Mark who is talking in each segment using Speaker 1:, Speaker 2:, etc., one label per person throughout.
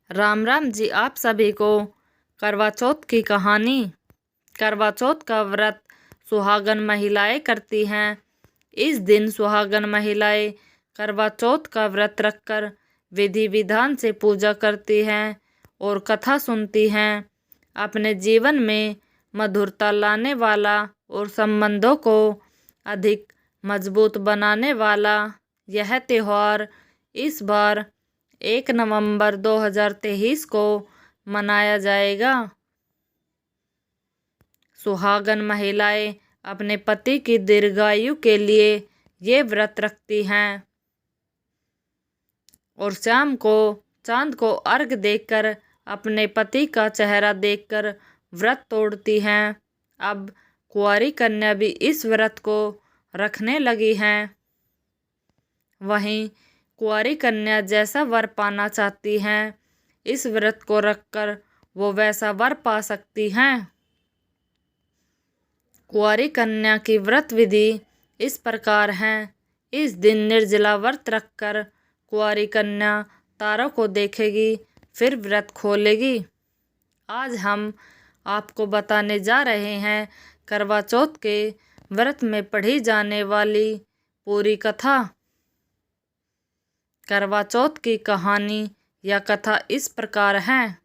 Speaker 1: राम राम जी आप सभी को। करवा चौथ की कहानी। करवा चौथ का व्रत सुहागन महिलाएं करती हैं। इस दिन सुहागन महिलाएं करवा चौथ का व्रत रखकर विधि विधान से पूजा करती हैं और कथा सुनती हैं। अपने जीवन में मधुरता लाने वाला और संबंधों को अधिक मजबूत बनाने वाला यह त्यौहार इस बार 1 नवंबर 2023 को मनाया जाएगा। सुहागन महिलाएं अपने पति की दीर्घायु के लिए ये व्रत रखती हैं और शाम को चांद को अर्घ देकर अपने पति का चेहरा देखकर व्रत तोड़ती हैं। अब कुंवारी कन्या भी इस व्रत को रखने लगी हैं। वहीं कुंवारी कन्या जैसा वर पाना चाहती हैं, इस व्रत को रखकर वो वैसा वर पा सकती हैं। कुंवारी कन्या की व्रत विधि इस प्रकार है। इस दिन निर्जला व्रत रखकर कुंवारी कन्या तारों को देखेगी, फिर व्रत खोलेगी। आज हम आपको बताने जा रहे हैं करवा चौथ के व्रत में पढ़ी जाने वाली पूरी कथा। करवा चौथ की कहानी या कथा इस प्रकार है।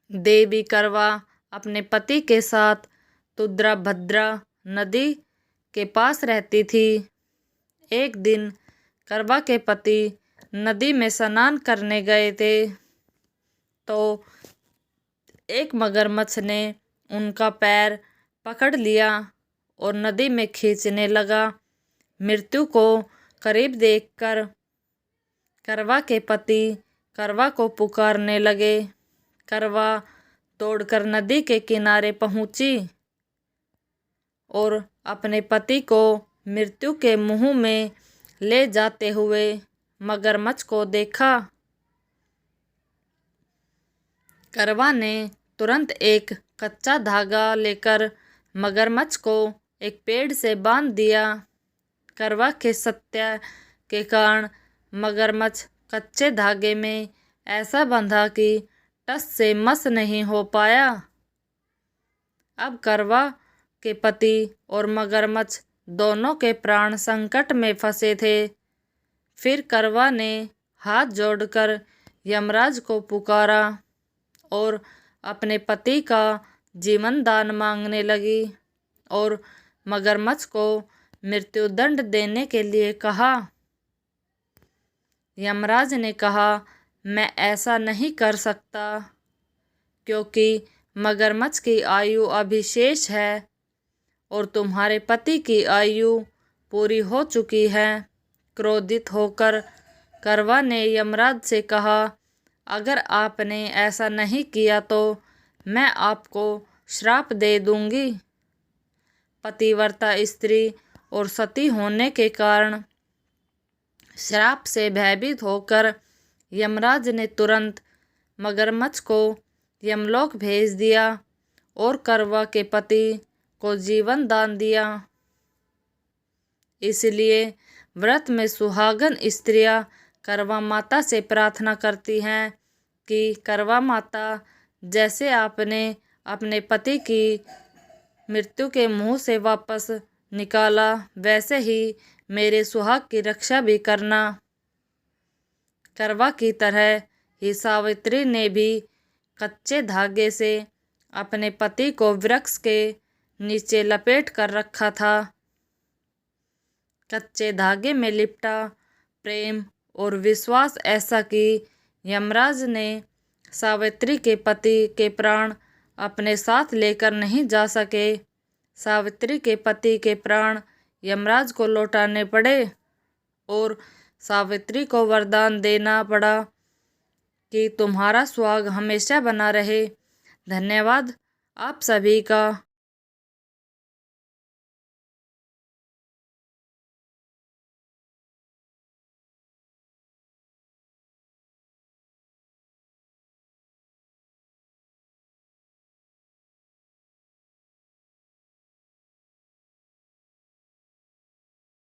Speaker 1: देवी करवा अपने पति के साथ तुद्राभद्रा नदी के पास रहती थी। एक दिन करवा के पति नदी में स्नान करने गए थे तो एक मगरमच्छ ने उनका पैर पकड़ लिया और नदी में खींचने लगा। मृत्यु को करीब देखकर करवा के पति करवा को पुकारने लगे। करवा दौड़कर नदी के किनारे पहुंची और अपने पति को मृत्यु के मुंह में ले जाते हुए मगरमच्छ को देखा। करवा ने तुरंत एक कच्चा धागा लेकर मगरमच्छ को एक पेड़ से बांध दिया। करवा के सत्या के कारण मगरमच्छ कच्चे धागे में ऐसा बंधा कि टस से मस नहीं हो पाया। अब करवा के पति और मगरमच्छ दोनों के प्राण संकट में फंसे थे। फिर करवा ने हाथ जोड़कर यमराज को पुकारा और अपने पति का जीवन दान मांगने लगी और मगरमच्छ को मृत्युदंड देने के लिए कहा। यमराज ने कहा, मैं ऐसा नहीं कर सकता क्योंकि मगरमच्छ की आयु अभी शेष है और तुम्हारे पति की आयु पूरी हो चुकी है। क्रोधित होकर करवा ने यमराज से कहा, अगर आपने ऐसा नहीं किया तो मैं आपको श्राप दे दूंगी। पतिव्रता स्त्री और सती होने के कारण श्राप से भयभीत होकर यमराज ने तुरंत मगरमच्छ को यमलोक भेज दिया और करवा के पति को जीवन दान दिया। इसलिए व्रत में सुहागन स्त्रियां करवा माता से प्रार्थना करती हैं कि करवा माता, जैसे आपने अपने पति की मृत्यु के मुंह से वापस निकाला, वैसे ही मेरे सुहाग की रक्षा भी करना। करवा की तरह ही सावित्री ने भी कच्चे धागे से अपने पति को वृक्ष के नीचे लपेट कर रखा था। कच्चे धागे में लिपटा प्रेम और विश्वास ऐसा कि यमराज ने सावित्री के पति के प्राण अपने साथ लेकर नहीं जा सके। सावित्री के पति के प्राण यमराज को लौटाने पड़े और सावित्री को वरदान देना पड़ा कि तुम्हारा सुहाग हमेशा बना रहे। धन्यवाद आप सभी का।